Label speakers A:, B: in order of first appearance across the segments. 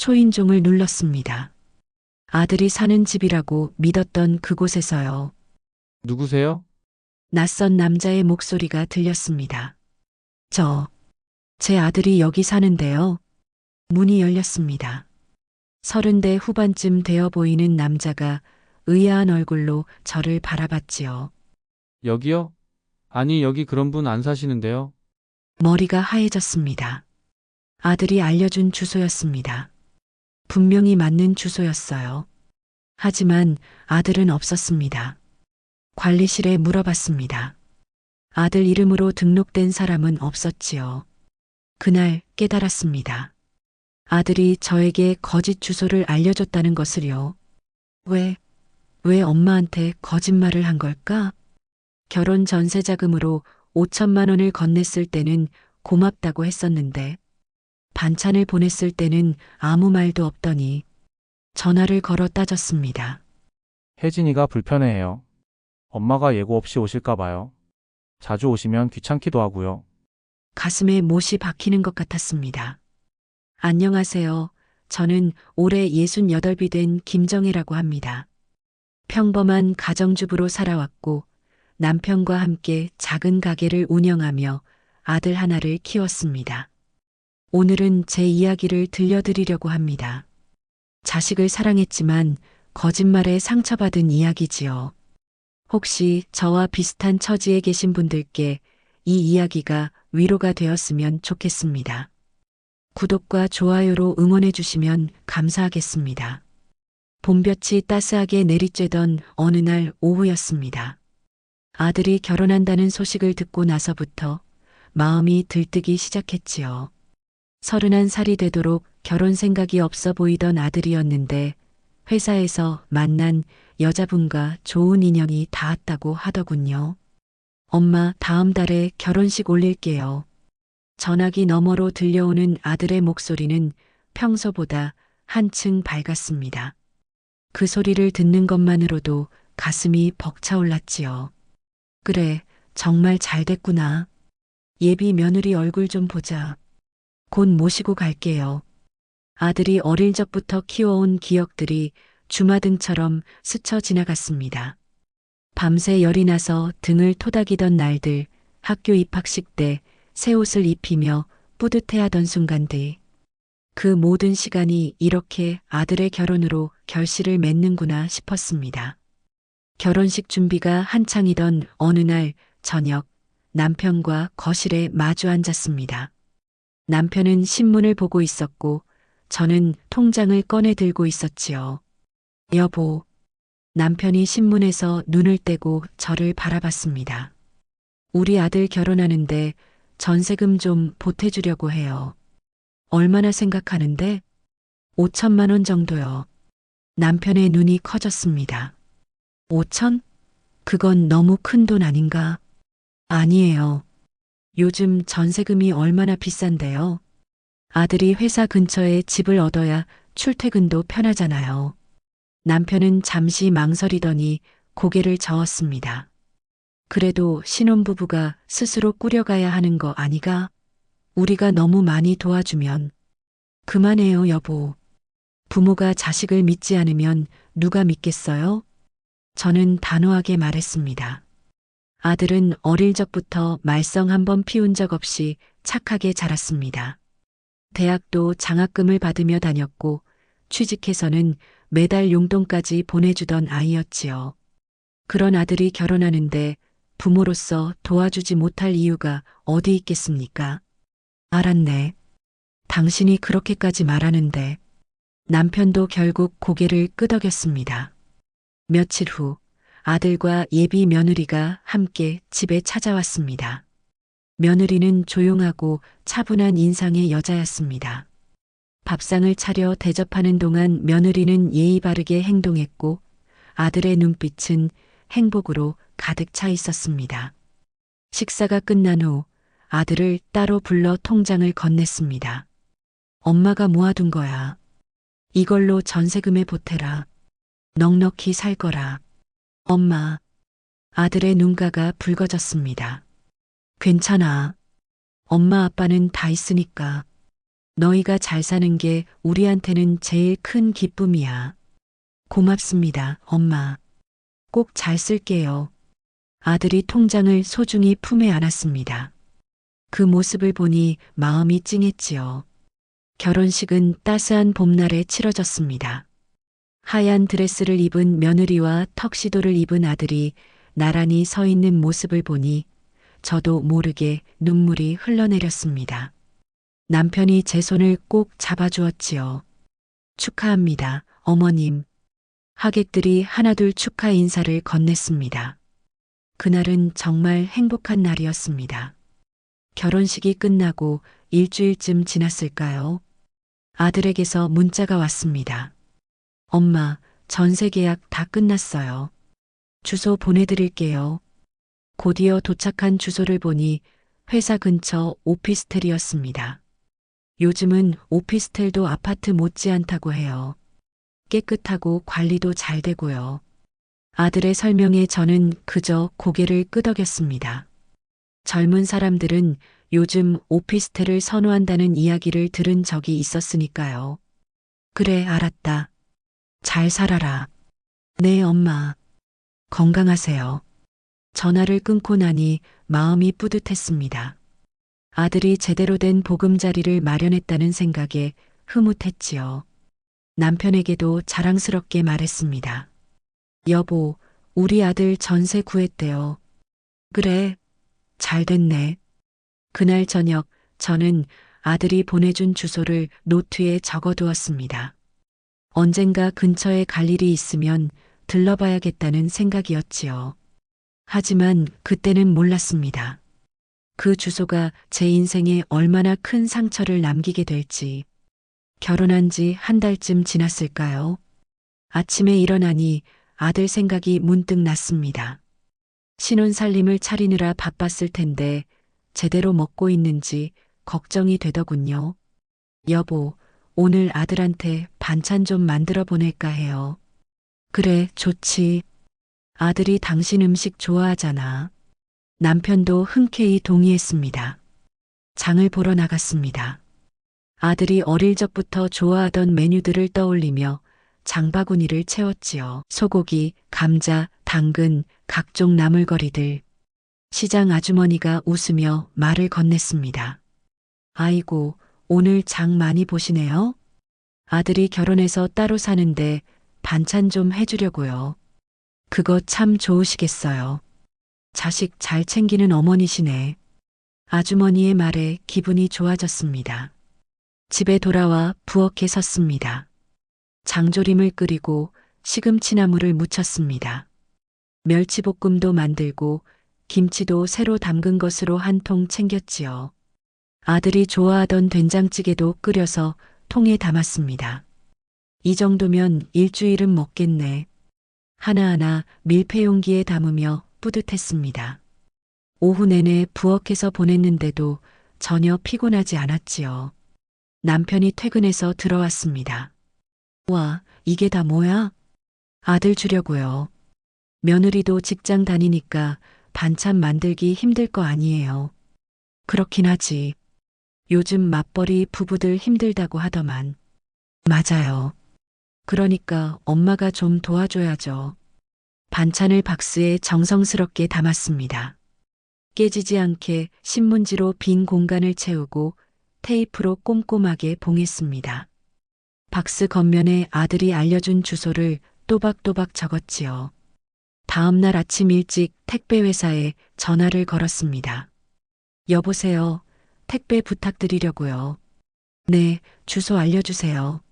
A: 초인종을 눌렀습니다. 아들이 사는 집이라고 믿었던 그곳에서요.
B: 누구세요?
A: 낯선 남자의 목소리가 들렸습니다. 제 아들이 여기 사는데요. 문이 열렸습니다. 30대 후반쯤 되어 보이는 남자가 의아한 얼굴로 저를 바라봤지요.
B: 여기요? 아니, 여기 그런 분 안 사시는데요?
A: 머리가 하얘졌습니다. 아들이 알려준 주소였습니다. 분명히 맞는 주소였어요. 하지만 아들은 없었습니다. 관리실에 물어봤습니다. 아들 이름으로 등록된 사람은 없었지요. 그날 깨달았습니다. 아들이 저에게 거짓 주소를 알려줬다는 것을요. 왜 엄마한테 거짓말을 한 걸까? 결혼 전세 자금으로 5천만 원을 건넸을 때는 고맙다고 했었는데 반찬을 보냈을 때는 아무 말도 없더니 전화를 걸어 따졌습니다.
C: 혜진이가 불편해해요. 엄마가 예고 없이 오실까 봐요. 자주 오시면 귀찮기도 하고요.
A: 가슴에 못이 박히는 것 같았습니다. 안녕하세요. 저는 올해 68이 된 김정혜라고 합니다. 평범한 가정주부로 살아왔고 남편과 함께 작은 가게를 운영하며 아들 하나를 키웠습니다. 오늘은 제 이야기를 들려드리려고 합니다. 자식을 사랑했지만 거짓말에 상처받은 이야기지요. 혹시 저와 비슷한 처지에 계신 분들께 이 이야기가 위로가 되었으면 좋겠습니다. 구독과 좋아요로 응원해 주시면 감사하겠습니다. 봄볕이 따스하게 내리쬐던 어느 날 오후였습니다. 아들이 결혼한다는 소식을 듣고 나서부터 마음이 들뜨기 시작했지요. 31살이 되도록 결혼 생각이 없어 보이던 아들이었는데 회사에서 만난 여자분과 좋은 인연이 닿았다고 하더군요. 엄마, 다음 달에 결혼식 올릴게요. 전화기 너머로 들려오는 아들의 목소리는 평소보다 한층 밝았습니다. 그 소리를 듣는 것만으로도 가슴이 벅차올랐지요. 그래, 정말 잘 됐구나. 예비 며느리 얼굴 좀 보자. 곧 모시고 갈게요. 아들이 어릴 적부터 키워온 기억들이 주마등처럼 스쳐 지나갔습니다. 밤새 열이 나서 등을 토닥이던 날들, 학교 입학식 때 새 옷을 입히며 뿌듯해하던 순간들. 그 모든 시간이 이렇게 아들의 결혼으로 결실을 맺는구나 싶었습니다. 결혼식 준비가 한창이던 어느 날 저녁, 남편과 거실에 마주 앉았습니다. 남편은 신문을 보고 있었고 저는 통장을 꺼내 들고 있었지요. 여보, 남편이 신문에서 눈을 떼고 저를 바라봤습니다. 우리 아들 결혼하는데 전세금 좀 보태주려고 해요. 얼마나 생각하는데? 5천만 원 정도요. 남편의 눈이 커졌습니다. 5천? 그건 너무 큰 돈 아닌가? 아니에요. 요즘 전세금이 얼마나 비싼데요. 아들이 회사 근처에 집을 얻어야 출퇴근도 편하잖아요. 남편은 잠시 망설이더니 고개를 저었습니다. 그래도 신혼부부가 스스로 꾸려가야 하는 거 아니가? 우리가 너무 많이 도와주면. 그만해요, 여보. 부모가 자식을 믿지 않으면 누가 믿겠어요? 저는 단호하게 말했습니다. 아들은 어릴 적부터 말썽 한 번 피운 적 없이 착하게 자랐습니다. 대학도 장학금을 받으며 다녔고 취직해서는 매달 용돈까지 보내주던 아이였지요. 그런 아들이 결혼하는데 부모로서 도와주지 못할 이유가 어디 있겠습니까? 알았네. 당신이 그렇게까지 말하는데 남편도 결국 고개를 끄덕였습니다. 며칠 후 아들과 예비 며느리가 함께 집에 찾아왔습니다. 며느리는 조용하고 차분한 인상의 여자였습니다. 밥상을 차려 대접하는 동안 며느리는 예의 바르게 행동했고 아들의 눈빛은 행복으로 가득 차 있었습니다. 식사가 끝난 후 아들을 따로 불러 통장을 건넸습니다. 엄마가 모아둔 거야. 이걸로 전세금에 보태라. 넉넉히 살 거라. 엄마. 아들의 눈가가 붉어졌습니다. 괜찮아. 엄마 아빠는 다 있으니까. 너희가 잘 사는 게 우리한테는 제일 큰 기쁨이야. 고맙습니다, 엄마. 꼭 잘 쓸게요. 아들이 통장을 소중히 품에 안았습니다. 그 모습을 보니 마음이 찡했지요. 결혼식은 따스한 봄날에 치러졌습니다. 하얀 드레스를 입은 며느리와 턱시도를 입은 아들이 나란히 서 있는 모습을 보니 저도 모르게 눈물이 흘러내렸습니다. 남편이 제 손을 꼭 잡아주었지요. 축하합니다, 어머님. 하객들이 하나둘 축하 인사를 건넸습니다. 그날은 정말 행복한 날이었습니다. 결혼식이 끝나고 일주일쯤 지났을까요? 아들에게서 문자가 왔습니다. 엄마, 전세 계약 다 끝났어요. 주소 보내드릴게요. 곧이어 도착한 주소를 보니 회사 근처 오피스텔이었습니다. 요즘은 오피스텔도 아파트 못지않다고 해요. 깨끗하고 관리도 잘 되고요. 아들의 설명에 저는 그저 고개를 끄덕였습니다. 젊은 사람들은 요즘 오피스텔을 선호한다는 이야기를 들은 적이 있었으니까요. 그래, 알았다. 잘 살아라. 네, 엄마. 건강하세요. 전화를 끊고 나니 마음이 뿌듯했습니다. 아들이 제대로 된 보금자리를 마련했다는 생각에 흐뭇했지요. 남편에게도 자랑스럽게 말했습니다. 여보, 우리 아들 전세 구했대요. 그래, 잘 됐네. 그날 저녁 저는 아들이 보내준 주소를 노트에 적어두었습니다. 언젠가 근처에 갈 일이 있으면 들러봐야겠다는 생각이었지요. 하지만 그때는 몰랐습니다. 그 주소가 제 인생에 얼마나 큰 상처를 남기게 될지. 결혼한 지 한 달쯤 지났을까요? 아침에 일어나니 아들 생각이 문득 났습니다. 신혼살림을 차리느라 바빴을 텐데 제대로 먹고 있는지 걱정이 되더군요. 여보, 오늘 아들한테 반찬 좀 만들어 보낼까 해요. 그래, 좋지. 아들이 당신 음식 좋아하잖아. 남편도 흔쾌히 동의했습니다. 장을 보러 나갔습니다. 아들이 어릴 적부터 좋아하던 메뉴들을 떠올리며 장바구니를 채웠지요. 소고기, 감자, 당근, 각종 나물거리들. 시장 아주머니가 웃으며 말을 건넸습니다. 아이고, 오늘 장 많이 보시네요. 아들이 결혼해서 따로 사는데 반찬 좀 해주려고요. 그거 참 좋으시겠어요. 자식 잘 챙기는 어머니시네. 아주머니의 말에 기분이 좋아졌습니다. 집에 돌아와 부엌에 섰습니다. 장조림을 끓이고 시금치나물을 무쳤습니다. 멸치볶음도 만들고 김치도 새로 담근 것으로 한 통 챙겼지요. 아들이 좋아하던 된장찌개도 끓여서 통에 담았습니다. 이 정도면 일주일은 먹겠네. 하나하나 밀폐용기에 담으며 뿌듯했습니다. 오후 내내 부엌에서 보냈는데도 전혀 피곤하지 않았지요. 남편이 퇴근해서 들어왔습니다. 와, 이게 다 뭐야? 아들 주려고요. 며느리도 직장 다니니까 반찬 만들기 힘들 거 아니에요. 그렇긴 하지. 요즘 맞벌이 부부들 힘들다고 하더만. 맞아요. 그러니까 엄마가 좀 도와줘야죠. 반찬을 박스에 정성스럽게 담았습니다. 깨지지 않게 신문지로 빈 공간을 채우고 테이프로 꼼꼼하게 봉했습니다. 박스 겉면에 아들이 알려준 주소를 또박또박 적었지요. 다음 날 아침 일찍 택배회사에 전화를 걸었습니다. 여보세요. 택배 부탁드리려고요. 네, 주소 알려주세요.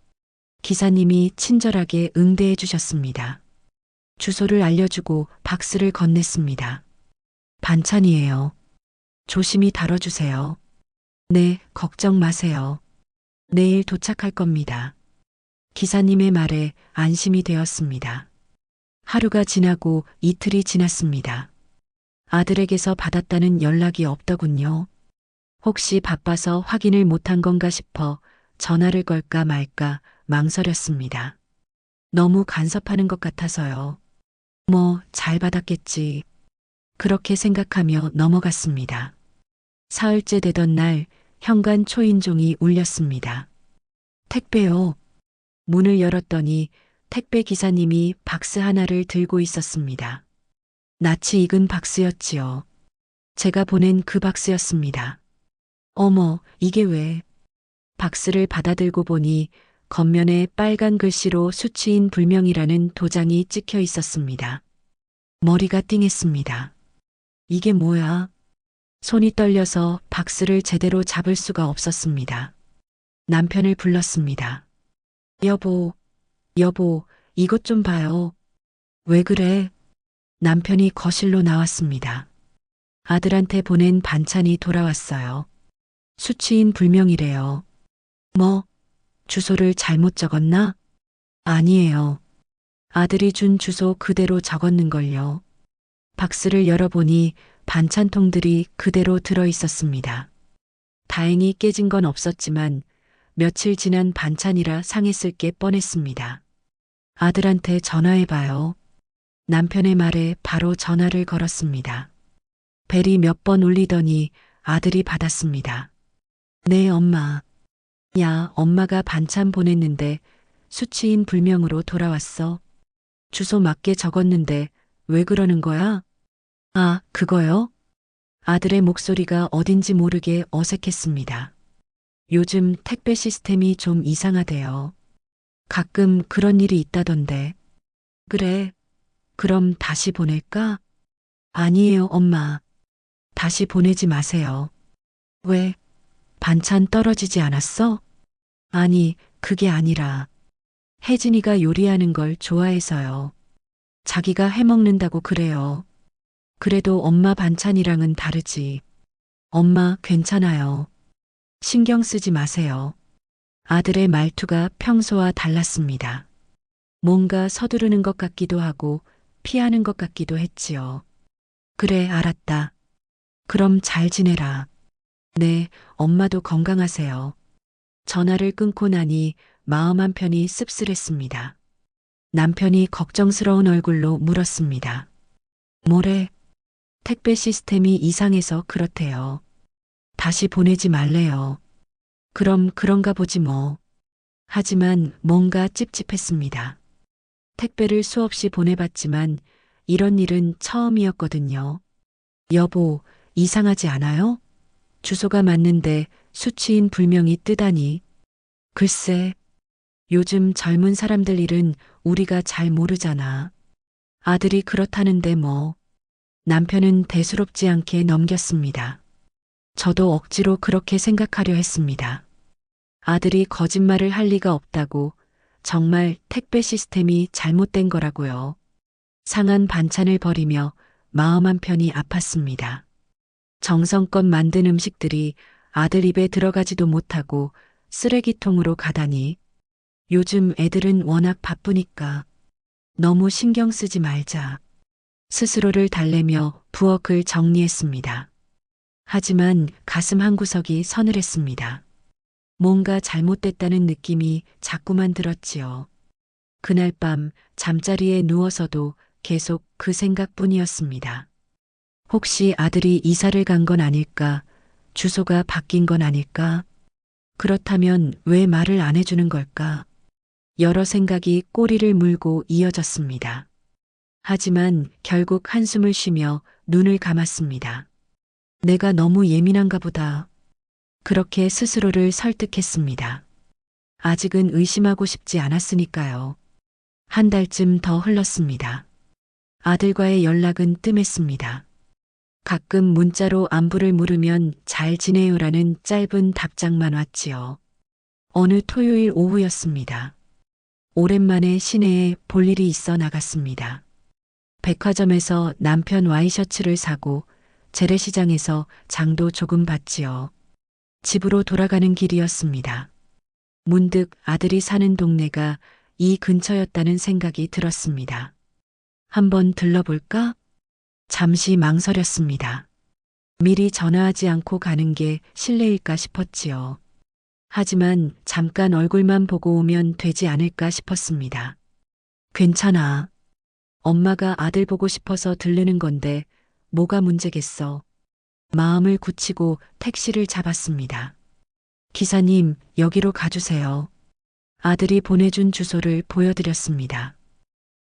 A: 기사님이 친절하게 응대해 주셨습니다. 주소를 알려주고 박스를 건넸습니다. 반찬이에요. 조심히 다뤄주세요. 네, 걱정 마세요. 내일 도착할 겁니다. 기사님의 말에 안심이 되었습니다. 하루가 지나고 이틀이 지났습니다. 아들에게서 받았다는 연락이 없더군요. 혹시 바빠서 확인을 못한 건가 싶어 전화를 걸까 말까 망설였습니다. 너무 간섭하는 것 같아서요. 뭐, 잘 받았겠지. 그렇게 생각하며 넘어갔습니다. 사흘째 되던 날 현관 초인종이 울렸습니다. 택배요. 문을 열었더니 택배 기사님이 박스 하나를 들고 있었습니다. 낯이 익은 박스였지요. 제가 보낸 그 박스였습니다. 어머, 이게 왜? 박스를 받아들고 보니 겉면에 빨간 글씨로 수취인 불명이라는 도장이 찍혀 있었습니다. 머리가 띵했습니다. 이게 뭐야? 손이 떨려서 박스를 제대로 잡을 수가 없었습니다. 남편을 불렀습니다. 여보, 이것 좀 봐요. 왜 그래? 남편이 거실로 나왔습니다. 아들한테 보낸 반찬이 돌아왔어요. 수취인 불명이래요. 뭐, 주소를 잘못 적었나? 아니에요. 아들이 준 주소 그대로 적었는걸요. 박스를 열어보니 반찬통들이 그대로 들어 있었습니다. 다행히 깨진 건 없었지만 며칠 지난 반찬이라 상했을 게 뻔했습니다. 아들한테 전화해봐요. 남편의 말에 바로 전화를 걸었습니다. 벨이 몇 번 울리더니 아들이 받았습니다. 네, 엄마. 야, 엄마가 반찬 보냈는데 수취인 불명으로 돌아왔어. 주소 맞게 적었는데 왜 그러는 거야? 아, 그거요? 아들의 목소리가 어딘지 모르게 어색했습니다. 요즘 택배 시스템이 좀 이상하대요. 가끔 그런 일이 있다던데. 그래. 그럼 다시 보낼까? 아니에요, 엄마. 다시 보내지 마세요. 왜? 반찬 떨어지지 않았어? 아니, 그게 아니라 혜진이가 요리하는 걸 좋아해서요. 자기가 해먹는다고 그래요. 그래도 엄마 반찬이랑은 다르지. 엄마, 괜찮아요. 신경 쓰지 마세요. 아들의 말투가 평소와 달랐습니다. 뭔가 서두르는 것 같기도 하고 피하는 것 같기도 했지요. 그래, 알았다. 그럼 잘 지내라. 네, 엄마도 건강하세요. 전화를 끊고 나니 마음 한편이 씁쓸했습니다. 남편이 걱정스러운 얼굴로 물었습니다. 뭐래? 택배 시스템이 이상해서 그렇대요. 다시 보내지 말래요. 그럼 그런가 보지 뭐. 하지만 뭔가 찝찝했습니다. 택배를 수없이 보내봤지만 이런 일은 처음이었거든요. 여보, 이상하지 않아요? 주소가 맞는데 수취인 불명이 뜨다니. 글쎄, 요즘 젊은 사람들 일은 우리가 잘 모르잖아. 아들이 그렇다는데 뭐. 남편은 대수롭지 않게 넘겼습니다. 저도 억지로 그렇게 생각하려 했습니다. 아들이 거짓말을 할 리가 없다고, 정말 택배 시스템이 잘못된 거라고요. 상한 반찬을 버리며 마음 한편이 아팠습니다. 정성껏 만든 음식들이 아들 입에 들어가지도 못하고 쓰레기통으로 가다니. 요즘 애들은 워낙 바쁘니까 너무 신경 쓰지 말자. 스스로를 달래며 부엌을 정리했습니다. 하지만 가슴 한구석이 서늘했습니다. 뭔가 잘못됐다는 느낌이 자꾸만 들었지요. 그날 밤 잠자리에 누워서도 계속 그 생각뿐이었습니다. 혹시 아들이 이사를 간 건 아닐까? 주소가 바뀐 건 아닐까? 그렇다면 왜 말을 안 해주는 걸까? 여러 생각이 꼬리를 물고 이어졌습니다. 하지만 결국 한숨을 쉬며 눈을 감았습니다. 내가 너무 예민한가 보다. 그렇게 스스로를 설득했습니다. 아직은 의심하고 싶지 않았으니까요. 한 달쯤 더 흘렀습니다. 아들과의 연락은 뜸했습니다. 가끔 문자로 안부를 물으면 잘 지내요라는 짧은 답장만 왔지요. 어느 토요일 오후였습니다. 오랜만에 시내에 볼 일이 있어 나갔습니다. 백화점에서 남편 와이셔츠를 사고 재래시장에서 장도 조금 봤지요. 집으로 돌아가는 길이었습니다. 문득 아들이 사는 동네가 이 근처였다는 생각이 들었습니다. 한번 들러볼까? 잠시 망설였습니다. 미리 전화하지 않고 가는 게 실례일까 싶었지요. 하지만 잠깐 얼굴만 보고 오면 되지 않을까 싶었습니다. 괜찮아. 엄마가 아들 보고 싶어서 들르는 건데 뭐가 문제겠어. 마음을 굳히고 택시를 잡았습니다. 기사님, 여기로 가주세요. 아들이 보내준 주소를 보여드렸습니다.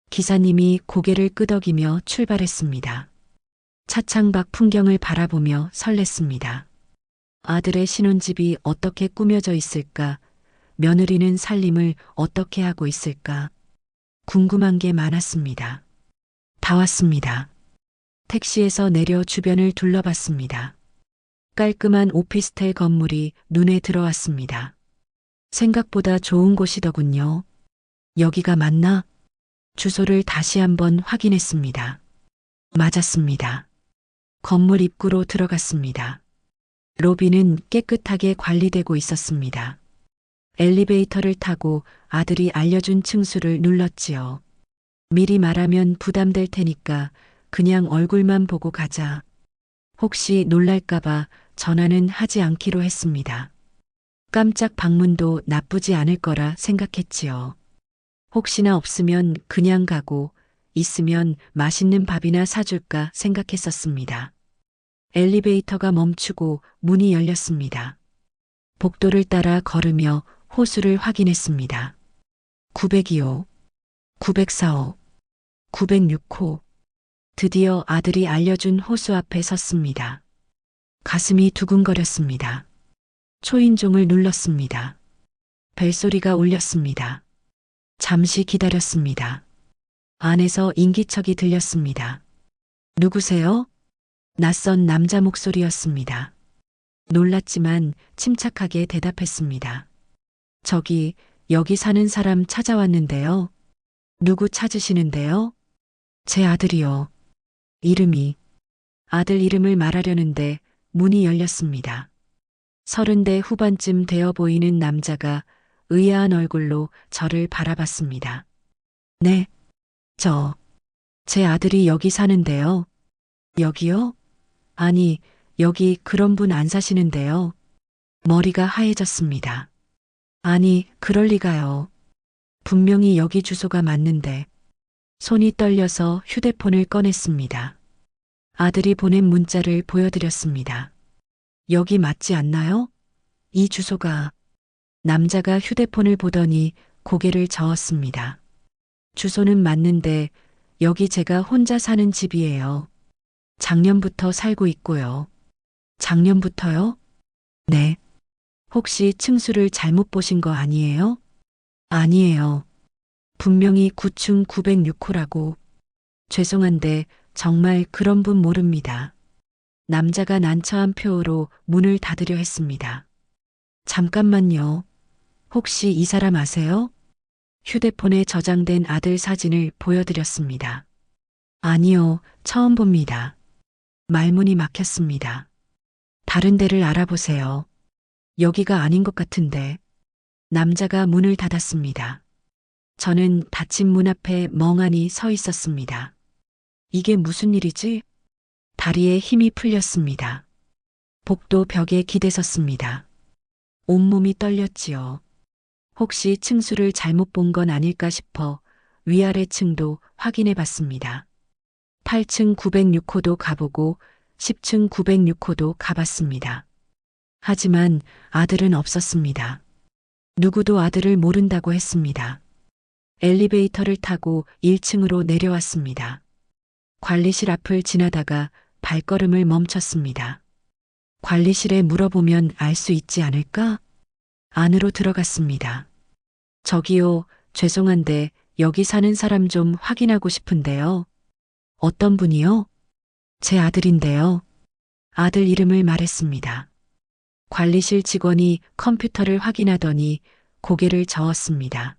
A: 기사님이 고개를 끄덕이며 출발했습니다. 차창 밖 풍경을 바라보며 설렜습니다. 아들의 신혼집이 어떻게 꾸며져 있을까? 며느리는 살림을 어떻게 하고 있을까? 궁금한 게 많았습니다. 다 왔습니다. 택시에서 내려 주변을 둘러봤습니다. 깔끔한 오피스텔 건물이 눈에 들어왔습니다. 생각보다 좋은 곳이더군요. 여기가 맞나? 주소를 다시 한번 확인했습니다. 맞았습니다. 건물 입구로 들어갔습니다. 로비는 깨끗하게 관리되고 있었습니다. 엘리베이터를 타고 아들이 알려준 층수를 눌렀지요. 미리 말하면 부담될 테니까 그냥 얼굴만 보고 가자. 혹시 놀랄까봐 전화는 하지 않기로 했습니다. 깜짝 방문도 나쁘지 않을 거라 생각했지요. 혹시나 없으면 그냥 가고 있으면 맛있는 밥이나 사줄까 생각했었습니다. 엘리베이터가 멈추고 문이 열렸습니다. 복도를 따라 걸으며 호수를 확인했습니다. 902호, 904호, 906호. 드디어 아들이 알려준 호수 앞에 섰습니다. 가슴이 두근거렸습니다. 초인종을 눌렀습니다. 벨소리가 울렸습니다. 잠시 기다렸습니다. 안에서 인기척이 들렸습니다. 누구세요? 낯선 남자 목소리였습니다. 놀랐지만 침착하게 대답했습니다. 여기 사는 사람 찾아왔는데요. 누구 찾으시는데요? 제 아들이요. 아들 이름을 말하려는데 문이 열렸습니다. 30대 후반쯤 되어 보이는 남자가 의아한 얼굴로 저를 바라봤습니다. 네, 제 아들이 여기 사는데요. 여기요? 아니, 여기 그런 분 안 사시는데요. 머리가 하얘졌습니다. 아니, 그럴 리가요. 분명히 여기 주소가 맞는데. 손이 떨려서 휴대폰을 꺼냈습니다. 아들이 보낸 문자를 보여드렸습니다. 여기 맞지 않나요? 이 주소가. 남자가 휴대폰을 보더니 고개를 저었습니다. 주소는 맞는데 여기 제가 혼자 사는 집이에요. 작년부터 살고 있고요. 작년부터요? 네. 혹시 층수를 잘못 보신 거 아니에요? 아니에요. 분명히 9층 906호라고. 죄송한데 정말 그런 분 모릅니다. 남자가 난처한 표로 문을 닫으려 했습니다. 잠깐만요. 혹시 이 사람 아세요? 휴대폰에 저장된 아들 사진을 보여드렸습니다. 아니요, 처음 봅니다. 말문이 막혔습니다. 다른 데를 알아보세요. 여기가 아닌 것 같은데. 남자가 문을 닫았습니다. 저는 닫힌 문 앞에 멍하니 서 있었습니다. 이게 무슨 일이지? 다리에 힘이 풀렸습니다. 복도 벽에 기대섰습니다. 온몸이 떨렸지요. 혹시 층수를 잘못 본 건 아닐까 싶어 위아래 층도 확인해 봤습니다. 8층 906호도 가보고 10층 906호도 가봤습니다. 하지만 아들은 없었습니다. 누구도 아들을 모른다고 했습니다. 엘리베이터를 타고 1층으로 내려왔습니다. 관리실 앞을 지나다가 발걸음을 멈췄습니다. 관리실에 물어보면 알 수 있지 않을까? 안으로 들어갔습니다. 저기요, 죄송한데 여기 사는 사람 좀 확인하고 싶은데요. 어떤 분이요? 제 아들인데요. 아들 이름을 말했습니다. 관리실 직원이 컴퓨터를 확인하더니 고개를 저었습니다.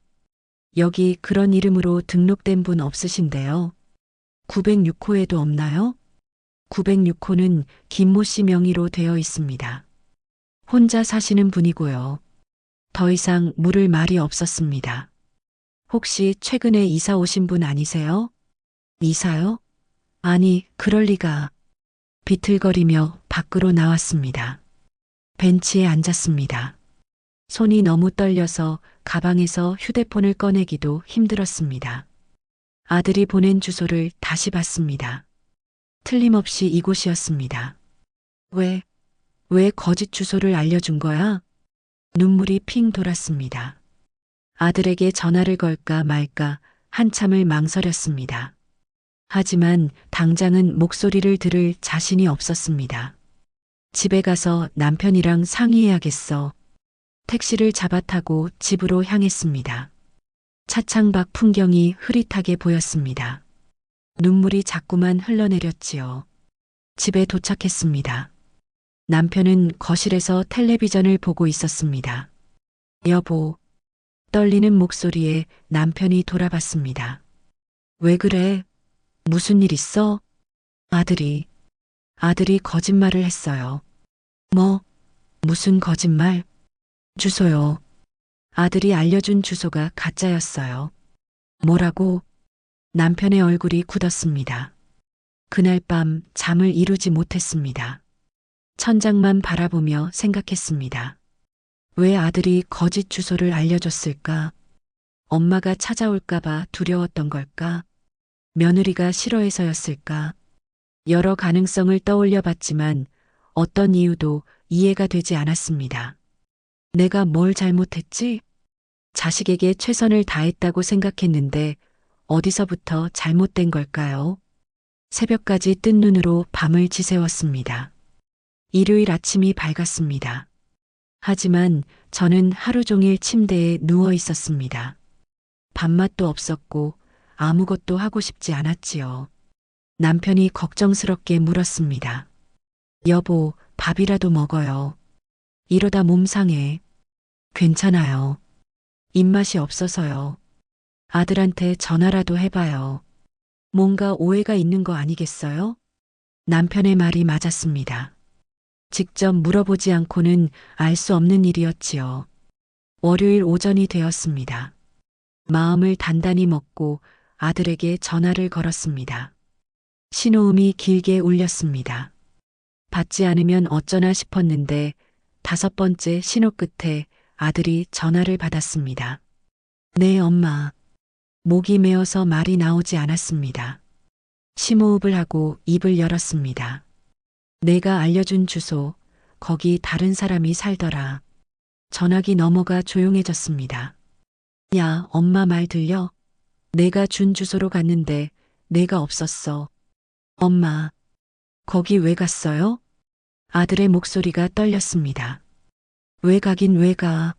A: 여기 그런 이름으로 등록된 분 없으신데요. 906호에도 없나요? 906호는 김모 씨 명의로 되어 있습니다. 혼자 사시는 분이고요. 더 이상 물을 말이 없었습니다. 혹시 최근에 이사 오신 분 아니세요? 이사요? 아니, 그럴 리가. 비틀거리며 밖으로 나왔습니다. 벤치에 앉았습니다. 손이 너무 떨려서 가방에서 휴대폰을 꺼내기도 힘들었습니다. 아들이 보낸 주소를 다시 봤습니다. 틀림없이 이곳이었습니다. 왜 거짓 주소를 알려준 거야? 눈물이 핑 돌았습니다. 아들에게 전화를 걸까 말까 한참을 망설였습니다. 하지만 당장은 목소리를 들을 자신이 없었습니다. 집에 가서 남편이랑 상의해야겠어. 택시를 잡아 타고 집으로 향했습니다. 차창 밖 풍경이 흐릿하게 보였습니다. 눈물이 자꾸만 흘러내렸지요. 집에 도착했습니다. 남편은 거실에서 텔레비전을 보고 있었습니다. 여보, 떨리는 목소리에 남편이 돌아봤습니다. 왜 그래? 무슨 일 있어? 아들이 거짓말을 했어요. 뭐, 무슨 거짓말? 주소요. 아들이 알려준 주소가 가짜였어요. 뭐라고? 남편의 얼굴이 굳었습니다. 그날 밤 잠을 이루지 못했습니다. 천장만 바라보며 생각했습니다. 왜 아들이 거짓 주소를 알려줬을까? 엄마가 찾아올까봐 두려웠던 걸까? 며느리가 싫어해서였을까? 여러 가능성을 떠올려 봤지만 어떤 이유도 이해가 되지 않았습니다. 내가 뭘 잘못했지? 자식에게 최선을 다했다고 생각했는데 어디서부터 잘못된 걸까요? 새벽까지 뜬 눈으로 밤을 지새웠습니다. 일요일 아침이 밝았습니다. 하지만 저는 하루 종일 침대에 누워 있었습니다. 밥맛도 없었고 아무것도 하고 싶지 않았지요. 남편이 걱정스럽게 물었습니다. 여보, 밥이라도 먹어요. 이러다 몸 상해. 괜찮아요. 입맛이 없어서요. 아들한테 전화라도 해봐요. 뭔가 오해가 있는 거 아니겠어요? 남편의 말이 맞았습니다. 직접 물어보지 않고는 알 수 없는 일이었지요. 월요일 오전이 되었습니다. 마음을 단단히 먹고 아들에게 전화를 걸었습니다. 신호음이 길게 울렸습니다. 받지 않으면 어쩌나 싶었는데 5번째 신호 끝에 아들이 전화를 받았습니다. 네, 엄마. 목이 메어서 말이 나오지 않았습니다. 심호흡을 하고 입을 열었습니다. 내가 알려준 주소, 거기 다른 사람이 살더라. 전화기 너머가 조용해졌습니다. 야, 엄마 말 들려? 내가 준 주소로 갔는데 내가 없었어. 엄마, 거기 왜 갔어요? 아들의 목소리가 떨렸습니다. 왜 가긴 왜 가?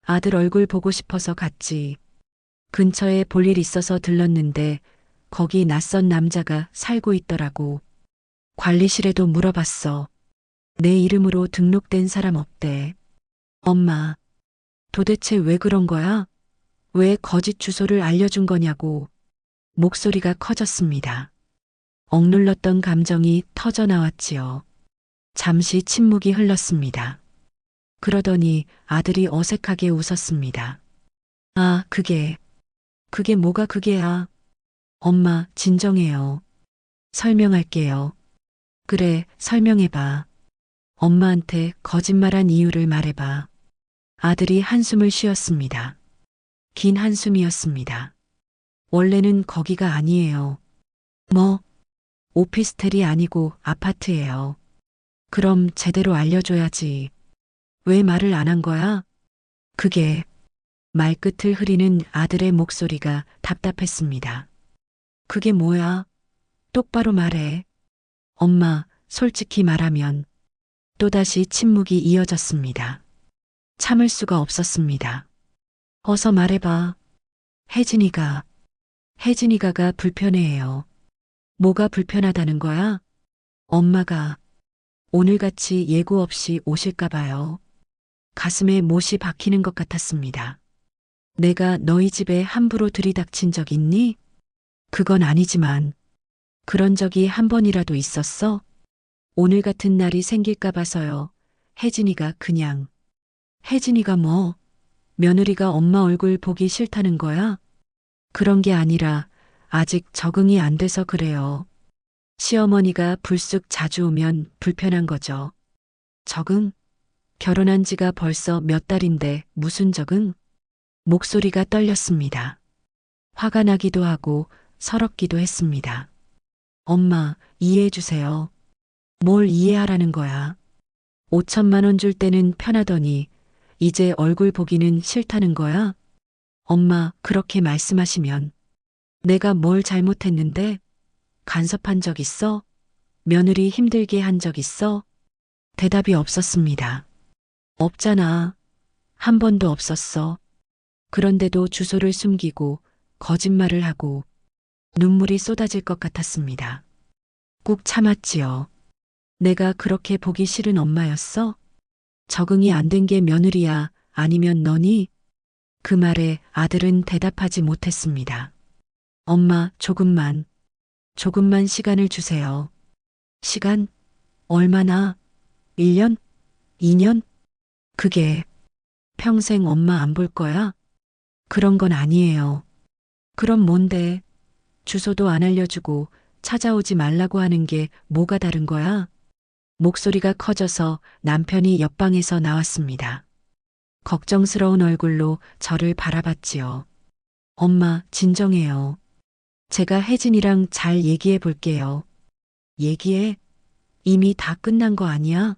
A: 아들 얼굴 보고 싶어서 갔지. 근처에 볼 일 있어서 들렀는데 거기 낯선 남자가 살고 있더라고. 관리실에도 물어봤어. 내 이름으로 등록된 사람 없대. 엄마, 도대체 왜 그런 거야? 왜 거짓 주소를 알려준 거냐고. 목소리가 커졌습니다. 억눌렀던 감정이 터져 나왔지요. 잠시 침묵이 흘렀습니다. 그러더니 아들이 어색하게 웃었습니다. 아, 그게 뭐가 그게야. 엄마, 진정해요. 설명할게요. 그래, 설명해봐. 엄마한테 거짓말한 이유를 말해봐. 아들이 한숨을 쉬었습니다. 긴 한숨이었습니다. 원래는 거기가 아니에요. 뭐? 오피스텔이 아니고 아파트예요. 그럼 제대로 알려줘야지. 왜 말을 안 한 거야? 그게 말끝을 흐리는 아들의 목소리가 답답했습니다. 그게 뭐야? 똑바로 말해. 엄마, 솔직히 말하면. 또다시 침묵이 이어졌습니다. 참을 수가 없었습니다. 어서 말해봐. 혜진이가가 불편해해요. 뭐가 불편하다는 거야? 엄마가 오늘같이 예고 없이 오실까 봐요. 가슴에 못이 박히는 것 같았습니다. 내가 너희 집에 함부로 들이닥친 적 있니? 그건 아니지만 그런 적이 한 번이라도 있었어? 오늘 같은 날이 생길까 봐서요. 혜진이가 뭐? 며느리가 엄마 얼굴 보기 싫다는 거야? 그런 게 아니라 아직 적응이 안 돼서 그래요. 시어머니가 불쑥 자주 오면 불편한 거죠. 적응? 결혼한 지가 벌써 몇 달인데 무슨 적응? 목소리가 떨렸습니다. 화가 나기도 하고 서럽기도 했습니다. 엄마, 이해해 주세요. 뭘 이해하라는 거야. 5천만 원 줄 때는 편하더니 이제 얼굴 보기는 싫다는 거야? 엄마, 그렇게 말씀하시면 내가 뭘 잘못했는데? 간섭한 적 있어? 며느리 힘들게 한 적 있어? 대답이 없었습니다. 없잖아. 한 번도 없었어. 그런데도 주소를 숨기고 거짓말을 하고 눈물이 쏟아질 것 같았습니다. 꾹 참았지요. 내가 그렇게 보기 싫은 엄마였어? 적응이 안 된 게 며느리야, 아니면 너니? 그 말에 아들은 대답하지 못했습니다. 엄마, 조금만 시간을 주세요. 시간? 얼마나? 1년? 2년? 그게 평생 엄마 안 볼 거야? 그런 건 아니에요. 그럼 뭔데? 주소도 안 알려주고 찾아오지 말라고 하는 게 뭐가 다른 거야? 목소리가 커져서 남편이 옆방에서 나왔습니다. 걱정스러운 얼굴로 저를 바라봤지요. 엄마, 진정해요. 제가 혜진이랑 잘 얘기해 볼게요. 얘기해? 이미 다 끝난 거 아니야?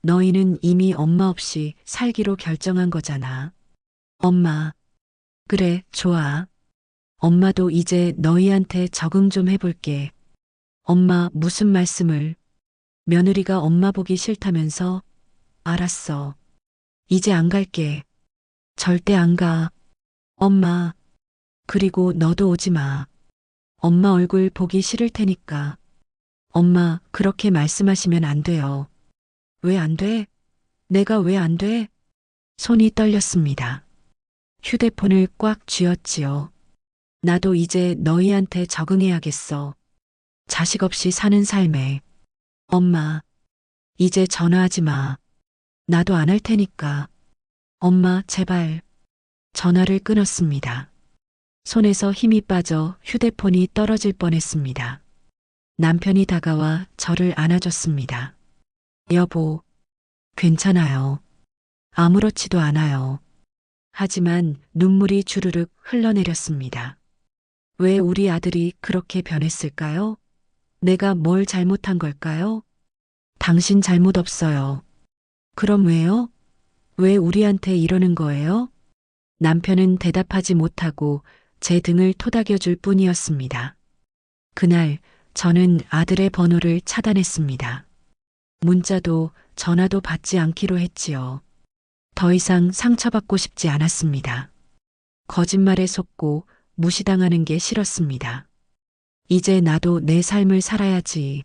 A: 너희는 이미 엄마 없이 살기로 결정한 거잖아. 엄마. 그래, 좋아. 엄마도 이제 너희한테 적응 좀 해볼게. 엄마, 무슨 말씀을? 며느리가 엄마 보기 싫다면서? 알았어. 이제 안 갈게. 절대 안 가. 엄마. 그리고 너도 오지 마. 엄마 얼굴 보기 싫을 테니까. 엄마, 그렇게 말씀하시면 안 돼요. 왜 안 돼? 내가 왜 안 돼? 손이 떨렸습니다. 휴대폰을 꽉 쥐었지요. 나도 이제 너희한테 적응해야겠어. 자식 없이 사는 삶에. 엄마, 이제 전화하지 마. 나도 안 할 테니까. 엄마, 제발. 전화를 끊었습니다. 손에서 힘이 빠져 휴대폰이 떨어질 뻔했습니다. 남편이 다가와 저를 안아줬습니다. 여보, 괜찮아요. 아무렇지도 않아요. 하지만 눈물이 주르륵 흘러내렸습니다. 왜 우리 아들이 그렇게 변했을까요? 내가 뭘 잘못한 걸까요? 당신 잘못 없어요. 그럼 왜요? 왜 우리한테 이러는 거예요? 남편은 대답하지 못하고 제 등을 토닥여 줄 뿐이었습니다. 그날 저는 아들의 번호를 차단했습니다. 문자도 전화도 받지 않기로 했지요. 더 이상 상처받고 싶지 않았습니다. 거짓말에 속고 무시당하는 게 싫었습니다. 이제 나도 내 삶을 살아야지.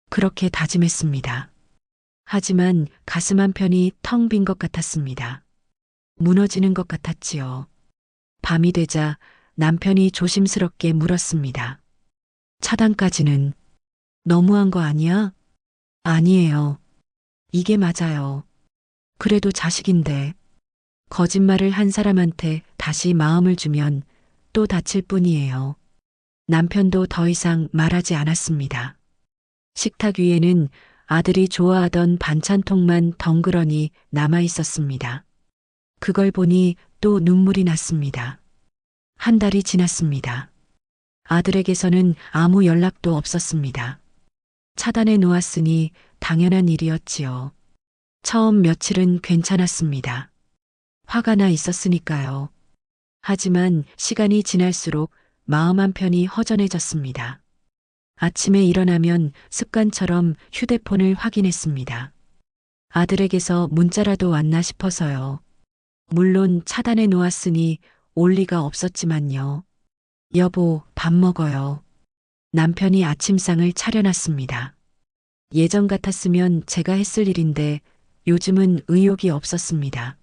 A: 그렇게 다짐했습니다. 하지만 가슴 한편이 텅 빈 것 같았습니다. 무너지는 것 같았지요. 밤이 되자 남편이 조심스럽게 물었습니다. 차단까지는 너무한 거 아니야? 아니에요. 이게 맞아요. 그래도 자식인데 거짓말을 한 사람한테 다시 마음을 주면 또 다칠 뿐이에요. 남편도 더 이상 말하지 않았습니다. 식탁 위에는 아들이 좋아하던 반찬통만 덩그러니 남아 있었습니다. 그걸 보니 또 눈물이 났습니다. 한 달이 지났습니다. 아들에게서는 아무 연락도 없었습니다. 차단해 놓았으니 당연한 일이었지요. 처음 며칠은 괜찮았습니다. 화가 나 있었으니까요. 하지만 시간이 지날수록 마음 한편이 허전해졌습니다. 아침에 일어나면 습관처럼 휴대폰을 확인했습니다. 아들에게서 문자라도 왔나 싶어서요. 물론 차단해 놓았으니 올 리가 없었지만요. 여보, 밥 먹어요. 남편이 아침상을 차려놨습니다. 예전 같았으면 제가 했을 일인데 요즘은 의욕이 없었습니다.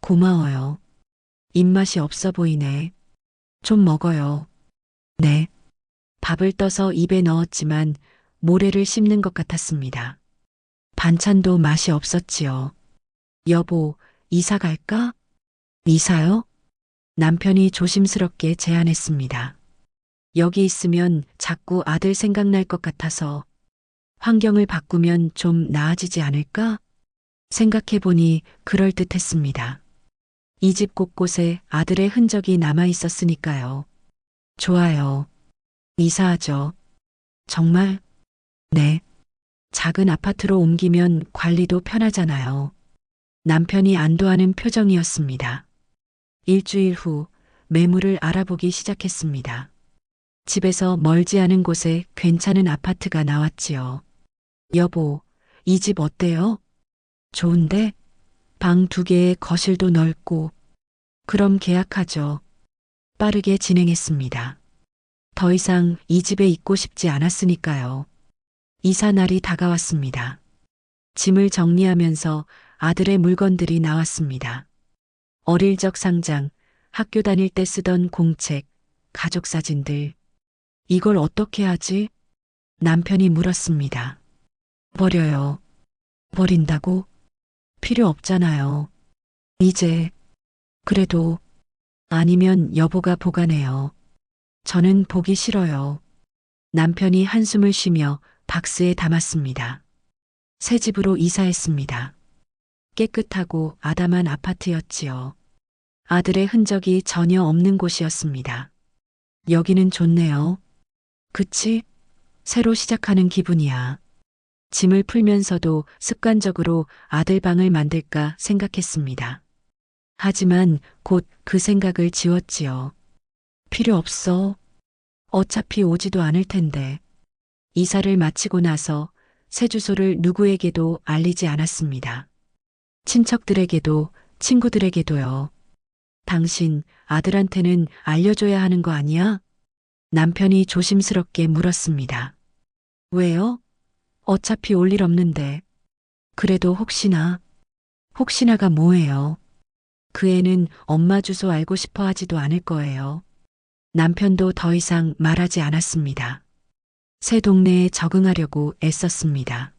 A: 고마워요. 입맛이 없어 보이네. 좀 먹어요. 네. 밥을 떠서 입에 넣었지만 모래를 씹는 것 같았습니다. 반찬도 맛이 없었지요. 여보, 이사 갈까? 이사요? 남편이 조심스럽게 제안했습니다. 여기 있으면 자꾸 아들 생각날 것 같아서 환경을 바꾸면 좀 나아지지 않을까? 생각해보니 그럴듯했습니다. 이 집 곳곳에 아들의 흔적이 남아 있었으니까요. 좋아요. 이사하죠. 정말? 네. 작은 아파트로 옮기면 관리도 편하잖아요. 남편이 안도하는 표정이었습니다. 일주일 후 매물을 알아보기 시작했습니다. 집에서 멀지 않은 곳에 괜찮은 아파트가 나왔지요. 여보, 이 집 어때요? 좋은데? 방 2개에 거실도 넓고. 그럼 계약하죠. 빠르게 진행했습니다. 더 이상 이 집에 있고 싶지 않았으니까요. 이사 날이 다가왔습니다. 짐을 정리하면서 아들의 물건들이 나왔습니다. 어릴 적 상장, 학교 다닐 때 쓰던 공책, 가족 사진들. 이걸 어떻게 하지? 남편이 물었습니다. 버려요. 버린다고? 필요 없잖아요. 이제. 그래도. 아니면 여보가 보관해요. 저는 보기 싫어요. 남편이 한숨을 쉬며 박스에 담았습니다. 새 집으로 이사했습니다. 깨끗하고 아담한 아파트였지요. 아들의 흔적이 전혀 없는 곳이었습니다. 여기는 좋네요. 그치? 새로 시작하는 기분이야. 짐을 풀면서도 습관적으로 아들 방을 만들까 생각했습니다. 하지만 곧 그 생각을 지웠지요. 필요 없어. 어차피 오지도 않을 텐데. 이사를 마치고 나서 새 주소를 누구에게도 알리지 않았습니다. 친척들에게도 친구들에게도요. 당신 아들한테는 알려줘야 하는 거 아니야? 남편이 조심스럽게 물었습니다. 왜요? 어차피 올 일 없는데. 그래도 혹시나가 뭐예요? 그 애는 엄마 주소 알고 싶어 하지도 않을 거예요. 남편도 더 이상 말하지 않았습니다. 새 동네에 적응하려고 애썼습니다.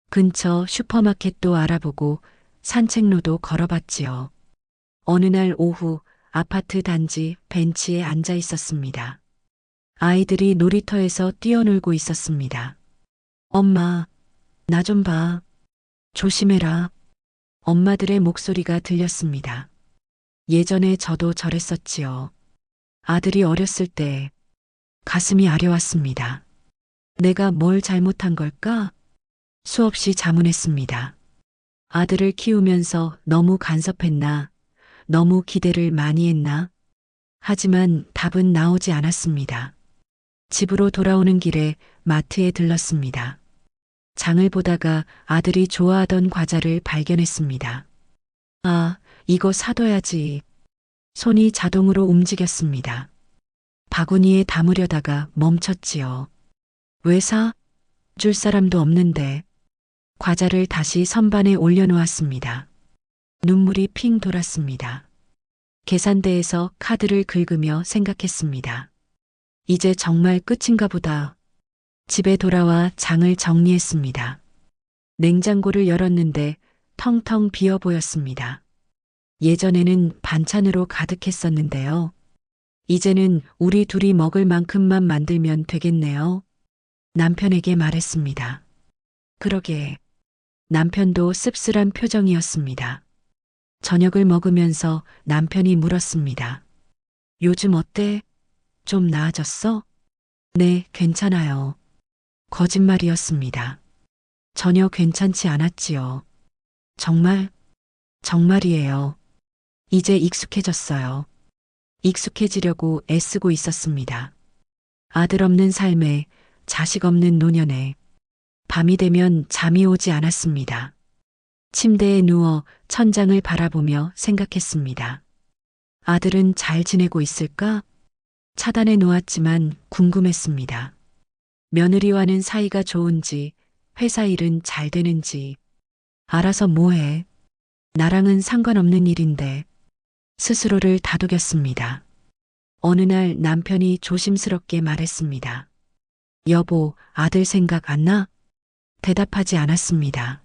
A: 근처 슈퍼마켓도 알아보고 산책로도 걸어봤지요. 어느 날 오후 아파트 단지 벤치에 앉아 있었습니다. 아이들이 놀이터에서 뛰어놀고 있었습니다. 엄마, 나 좀 봐. 조심해라. 엄마들의 목소리가 들렸습니다. 예전에 저도 저랬었지요. 아들이 어렸을 때 가슴이 아려왔습니다. 내가 뭘 잘못한 걸까? 수없이 자문했습니다. 아들을 키우면서 너무 간섭했나? 너무 기대를 많이 했나? 하지만 답은 나오지 않았습니다. 집으로 돌아오는 길에 마트에 들렀습니다. 장을 보다가 아들이 좋아하던 과자를 발견했습니다. 아, 이거 사둬야지. 손이 자동으로 움직였습니다. 바구니에 담으려다가 멈췄지요. 왜 사? 줄 사람도 없는데. 과자를 다시 선반에 올려놓았습니다. 눈물이 핑 돌았습니다. 계산대에서 카드를 긁으며 생각했습니다. 이제 정말 끝인가 보다. 집에 돌아와 장을 정리했습니다. 냉장고를 열었는데 텅텅 비어 보였습니다. 예전에는 반찬으로 가득했었는데요. 이제는 우리 둘이 먹을 만큼만 만들면 되겠네요. 남편에게 말했습니다. 그러게. 남편도 씁쓸한 표정이었습니다. 저녁을 먹으면서 남편이 물었습니다. 요즘 어때? 좀 나아졌어? 네, 괜찮아요. 거짓말이었습니다. 전혀 괜찮지 않았지요. 정말이에요. 이제 익숙해졌어요. 익숙해지려고 애쓰고 있었습니다. 아들 없는 삶에, 자식 없는 노년에, 밤이 되면 잠이 오지 않았습니다. 침대에 누워 천장을 바라보며 생각했습니다. 아들은 잘 지내고 있을까? 차단해 놓았지만 궁금했습니다. 며느리와는 사이가 좋은지, 회사 일은 잘 되는지. 알아서 뭐해. 나랑은 상관없는 일인데. 스스로를 다독였습니다. 어느 날 남편이 조심스럽게 말했습니다. 여보, 아들 생각 안 나? 대답하지 않았습니다.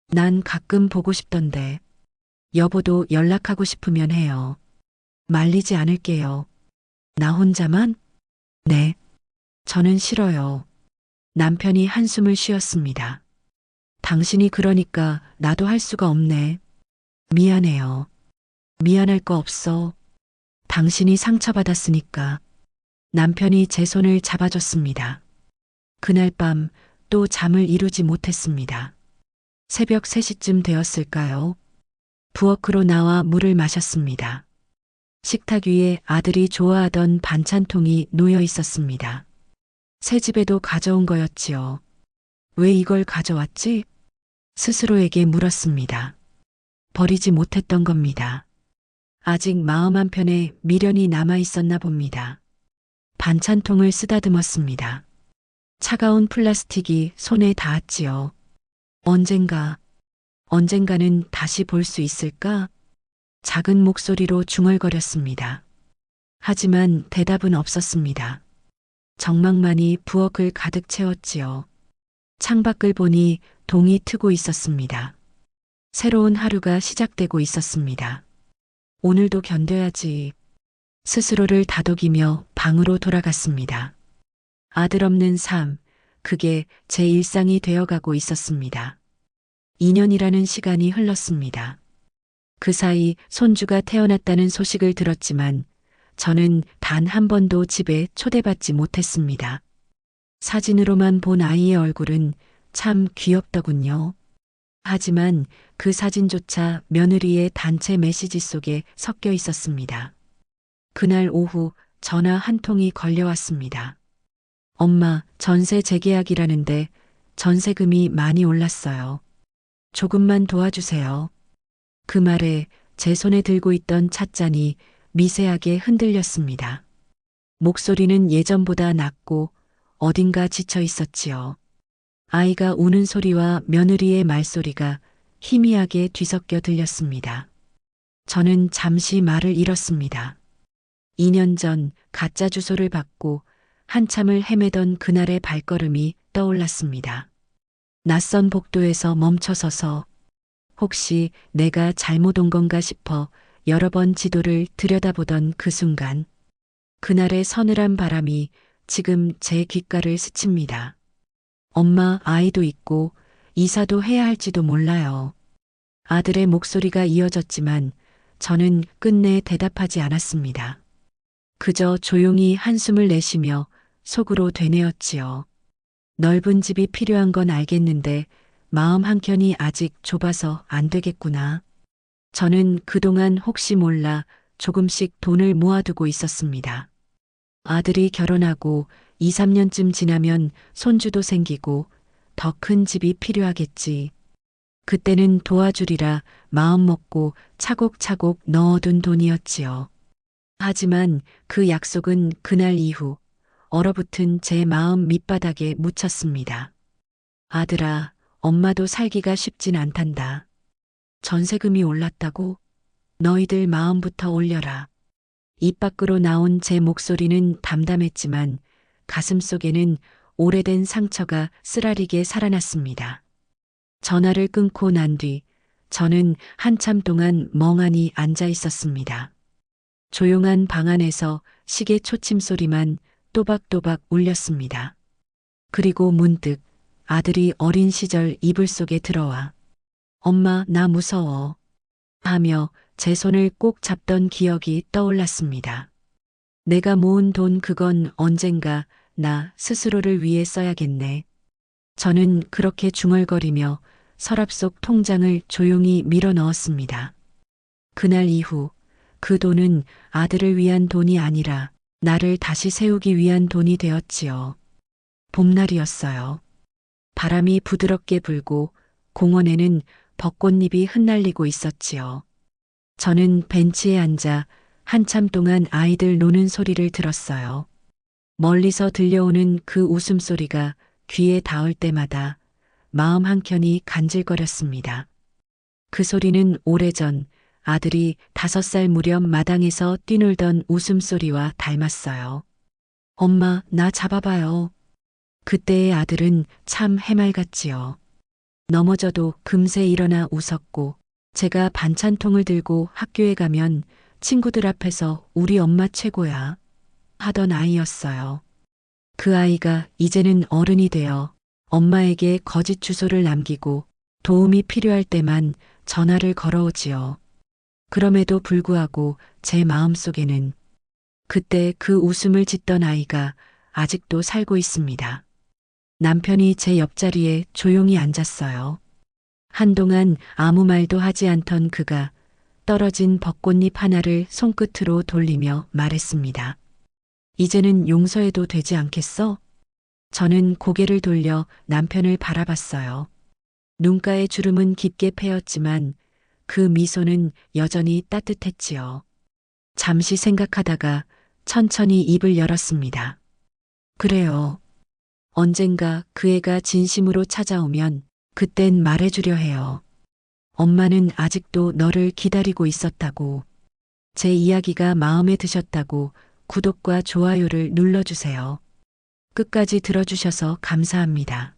A: 난 가끔 보고 싶던데. 여보도 연락하고 싶으면 해요. 말리지 않을게요. 나 혼자만? 네. 저는 싫어요. 남편이 한숨을 쉬었습니다. 당신이 그러니까 나도 할 수가 없네. 미안해요. 미안할 거 없어. 당신이 상처받았으니까. 남편이 제 손을 잡아줬습니다. 그날 밤 또 잠을 이루지 못했습니다. 새벽 3시쯤 되었을까요? 부엌으로 나와 물을 마셨습니다. 식탁 위에 아들이 좋아하던 반찬통이 놓여 있었습니다. 새 집에도 가져온 거였지요. 왜 이걸 가져왔지? 스스로에게 물었습니다. 버리지 못했던 겁니다. 아직 마음 한편에 미련이 남아 있었나 봅니다. 반찬통을 쓰다듬었습니다. 차가운 플라스틱이 손에 닿았지요. 언젠가는 다시 볼 수 있을까? 작은 목소리로 중얼거렸습니다. 하지만 대답은 없었습니다. 정막만이 부엌을 가득 채웠지요. 창밖을 보니 동이 트고 있었습니다. 새로운 하루가 시작되고 있었습니다. 오늘도 견뎌야지. 스스로를 다독이며 방으로 돌아갔습니다. 아들 없는 삶, 그게 제 일상이 되어가고 있었습니다. 2년이라는 시간이 흘렀습니다. 그 사이 손주가 태어났다는 소식을 들었지만 저는 단 한 번도 집에 초대받지 못했습니다. 사진으로만 본 아이의 얼굴은 참 귀엽더군요. 하지만 그 사진조차 며느리의 단체 메시지 속에 섞여 있었습니다. 그날 오후 전화 한 통이 걸려왔습니다. 엄마, 전세 재계약이라는데 전세금이 많이 올랐어요. 조금만 도와주세요. 그 말에 제 손에 들고 있던 찻잔이 미세하게 흔들렸습니다. 목소리는 예전보다 낮고 어딘가 지쳐 있었지요. 아이가 우는 소리와 며느리의 말소리가 희미하게 뒤섞여 들렸습니다. 저는 잠시 말을 잃었습니다. 2년 전 가짜 주소를 받고 한참을 헤매던 그날의 발걸음이 떠올랐습니다. 낯선 복도에서 멈춰서서 혹시 내가 잘못 온 건가 싶어 여러 번 지도를 들여다보던 그 순간, 그날의 서늘한 바람이 지금 제 귓가를 스칩니다. 엄마, 아이도 있고 이사도 해야 할지도 몰라요. 아들의 목소리가 이어졌지만 저는 끝내 대답하지 않았습니다. 그저 조용히 한숨을 내쉬며 속으로 되뇌었지요. 넓은 집이 필요한 건 알겠는데 마음 한켠이 아직 좁아서 안 되겠구나. 저는 그동안 혹시 몰라 조금씩 돈을 모아두고 있었습니다. 아들이 결혼하고 2, 3년쯤 지나면 손주도 생기고 더 큰 집이 필요하겠지. 그때는 도와주리라 마음 먹고 차곡차곡 넣어둔 돈이었지요. 하지만 그 약속은 그날 이후 얼어붙은 제 마음 밑바닥에 묻혔습니다. 아들아, 엄마도 살기가 쉽진 않단다. 전세금이 올랐다고? 너희들 마음부터 올려라. 입 밖으로 나온 제 목소리는 담담했지만 가슴 속에는 오래된 상처가 쓰라리게 살아났습니다. 전화를 끊고 난 뒤 저는 한참 동안 멍하니 앉아 있었습니다. 조용한 방 안에서 시계 초침 소리만 또박또박 울렸습니다. 그리고 문득 아들이 어린 시절 이불 속에 들어와 엄마, 나 무서워 하며 제 손을 꼭 잡던 기억이 떠올랐습니다. 내가 모은 돈 그건 언젠가 나 스스로를 위해 써야겠네. 저는 그렇게 중얼거리며 서랍 속 통장을 조용히 밀어 넣었습니다. 그날 이후 그 돈은 아들을 위한 돈이 아니라 나를 다시 세우기 위한 돈이 되었지요. 봄날이었어요. 바람이 부드럽게 불고 공원에는 벚꽃잎이 흩날리고 있었지요. 저는 벤치에 앉아 한참 동안 아이들 노는 소리를 들었어요. 멀리서 들려오는 그 웃음소리가 귀에 닿을 때마다 마음 한켠이 간질거렸습니다. 그 소리는 오래전 아들이 5살 무렵 마당에서 뛰놀던 웃음소리와 닮았어요. 엄마, 나 잡아봐요. 그때의 아들은 참 해맑았지요. 넘어져도 금세 일어나 웃었고 제가 반찬통을 들고 학교에 가면 친구들 앞에서 우리 엄마 최고야 하던 아이였어요. 그 아이가 이제는 어른이 되어 엄마에게 거짓 주소를 남기고 도움이 필요할 때만 전화를 걸어오지요. 그럼에도 불구하고 제 마음속에는 그때 그 웃음을 짓던 아이가 아직도 살고 있습니다. 남편이 제 옆자리에 조용히 앉았어요. 한동안 아무 말도 하지 않던 그가 떨어진 벚꽃잎 하나를 손끝으로 돌리며 말했습니다. 이제는 용서해도 되지 않겠어? 저는 고개를 돌려 남편을 바라봤어요. 눈가의 주름은 깊게 패였지만 그 미소는 여전히 따뜻했지요. 잠시 생각하다가 천천히 입을 열었습니다. 그래요. 언젠가 그 애가 진심으로 찾아오면 그땐 말해주려 해요. 엄마는 아직도 너를 기다리고 있었다고. 제 이야기가 마음에 드셨다고 구독과 좋아요를 눌러주세요. 끝까지 들어주셔서 감사합니다.